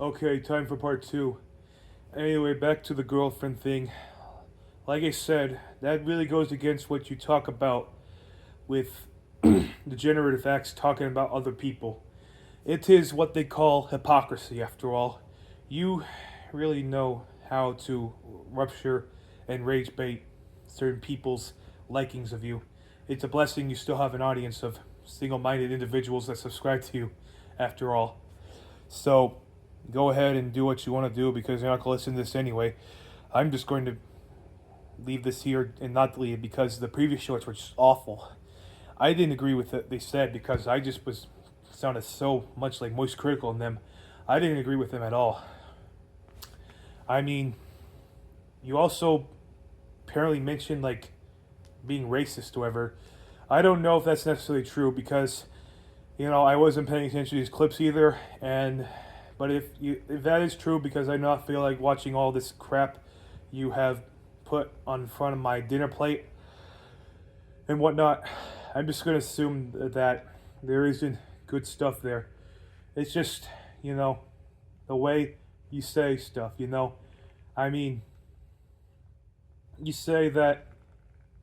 Okay, time for part two. Anyway, back to the girlfriend thing. Like I said, that really goes against what you talk about with the generative acts talking about other people. It is what they call hypocrisy, after all. You really know how to rupture and rage bait certain people's likings of you. It's a blessing you still have an audience of single minded individuals that subscribe to you, after all. So go ahead and do what you want to do because you're not going to listen to this anyway. I'm just going to leave this here and not delete it because the previous shorts were just awful. I didn't agree with what they said because I just was sounded so much like Moist Critical in them. I didn't agree with them at all. I mean, you also apparently mentioned like being racist or whatever. I don't know if that's necessarily true because I wasn't paying attention to these clips either. But if that is true, because I not feel like watching all this crap you have put on front of my dinner plate and whatnot, I'm just gonna assume that there isn't good stuff there. It's just the way you say stuff. I mean, you say that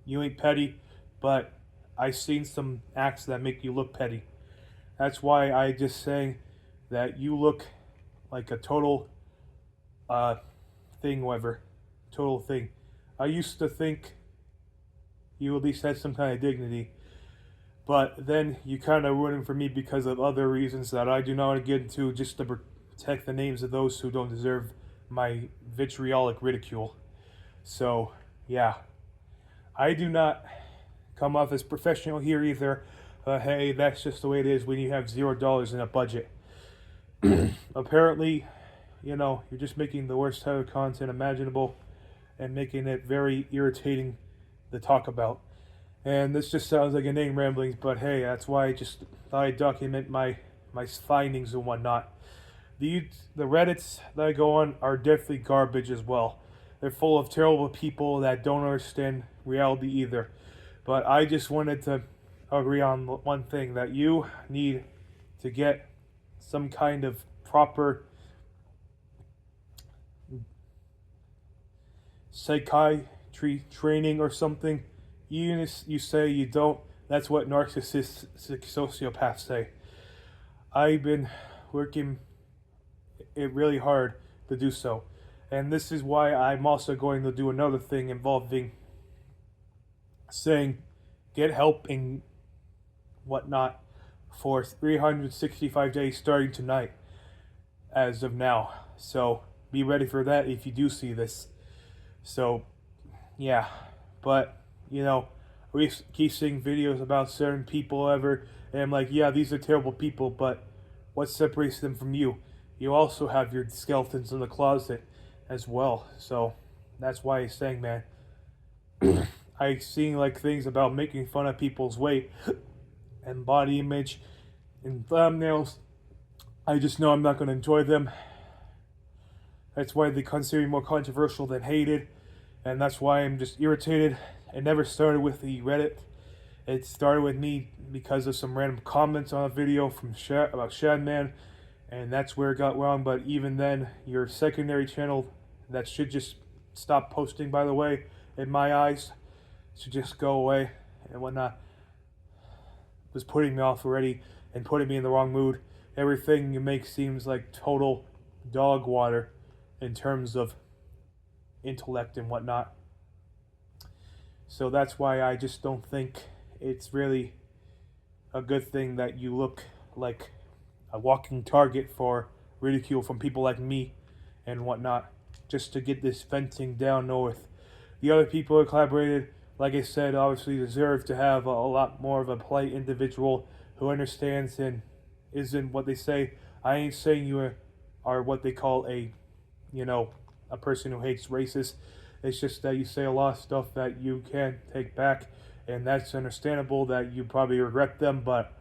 you ain't petty, but I've seen some acts that make you look petty. That's why I just saying that you look like a total thing, whatever. Total thing. I used to think you at least had some kind of dignity, but then you kind of ruined it for me because of other reasons that I do not want to get into, just to protect the names of those who don't deserve my vitriolic ridicule. So, yeah. I do not come off as professional here either. Hey, that's just the way it is when you have $0 in a budget. Apparently, you're just making the worst type of content imaginable and making it very irritating to talk about. And this just sounds like inane ramblings, but hey, that's why I just thought I'd document my findings and whatnot. The Reddits that I go on are definitely garbage as well. They're full of terrible people that don't understand reality either. But I just wanted to agree on one thing, that you need to get some kind of proper psychiatry training or something. Even if you say you don't, that's what narcissists, sociopaths say. I've been working it really hard to do so. And this is why I'm also going to do another thing involving saying get help and whatnot for 365 days starting tonight as of now. So be ready for that if you do see this. So yeah, but we keep seeing videos about certain people ever, and I'm like, yeah, these are terrible people, but what separates them from you? You also have your skeletons in the closet as well. So that's why he's saying, man, I seen like things about making fun of people's weight and body image and thumbnails. I just know I'm not going to enjoy them. That's why they consider me more controversial than hated, and that's why I'm just irritated. It never started with the Reddit. It started with me because of some random comments on a video from about Shadman, and that's where it got wrong. But even then, your secondary channel that should just stop posting, by the way, in my eyes, should just go away and whatnot, was putting me off already and putting me in the wrong mood. Everything you make seems like total dog water in terms of intellect and whatnot. So that's why I just don't think it's really a good thing that you look like a walking target for ridicule from people like me and whatnot, just to get this venting down north. The other people who collaborated, like I said, obviously deserve to have a lot more of a polite individual who understands and isn't what they say. I ain't saying you are what they call a person who hates racists. It's just that you say a lot of stuff that you can't take back, and that's understandable that you probably regret them, but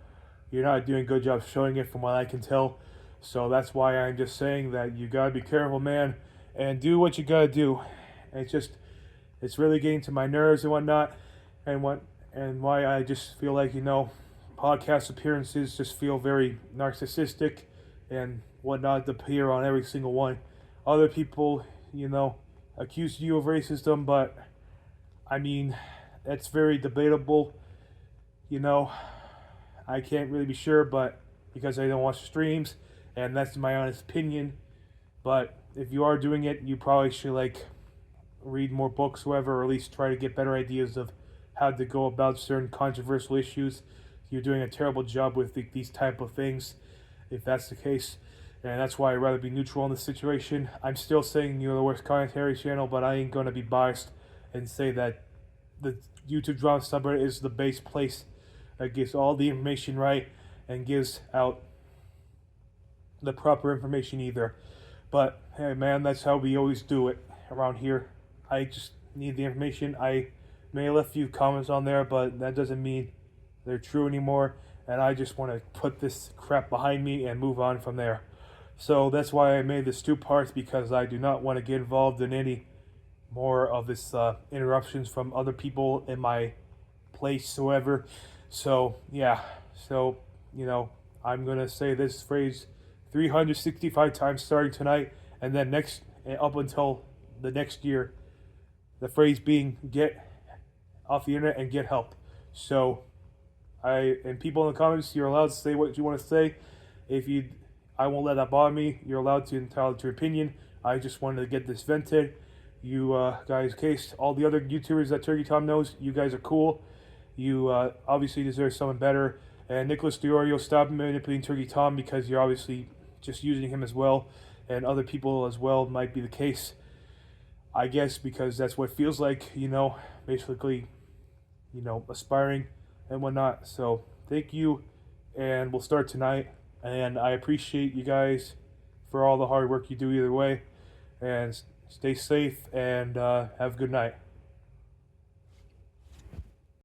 you're not doing a good job showing it from what I can tell. So that's why I'm just saying that you gotta be careful, man, and do what you gotta do. It's really getting to my nerves and whatnot, and why I just feel like podcast appearances just feel very narcissistic, and whatnot to appear on every single one. Other people, accuse you of racism, but I mean, that's very debatable. You know, I can't really be sure, but because I don't watch streams, and that's my honest opinion. But if you are doing it, you probably should read more books, whatever, or at least try to get better ideas of how to go about certain controversial issues. You're doing a terrible job with these type of things, if that's the case. And that's why I'd rather be neutral in this situation. I'm still saying you're the worst commentary channel, but I ain't gonna be biased and say that the YouTube drama subreddit is the base place that gives all the information right and gives out the proper information either. But hey man, that's how we always do it around here. I just need the information. I may have left a few comments on there, but that doesn't mean they're true anymore. And I just want to put this crap behind me and move on from there. So that's why I made this two parts, because I do not want to get involved in any more of this interruptions from other people in my place or whatever. So yeah, I'm gonna say this phrase 365 times starting tonight, and then up until the next year. The phrase being get off the internet and get help. So and people in the comments, you're allowed to say what you want to say. I won't let that bother me. You're allowed to entitled to your opinion. I just wanted to get this vented. You guys, case all the other YouTubers that Turkey Tom knows, you guys are cool. You obviously deserve someone better. And Nicholas Diorio, stop manipulating Turkey Tom, because you're obviously just using him as well. And other people as well might be the case. I guess because that's what it feels like, basically, aspiring and whatnot. So thank you, and we'll start tonight. And I appreciate you guys for all the hard work you do either way. And stay safe, and have a good night.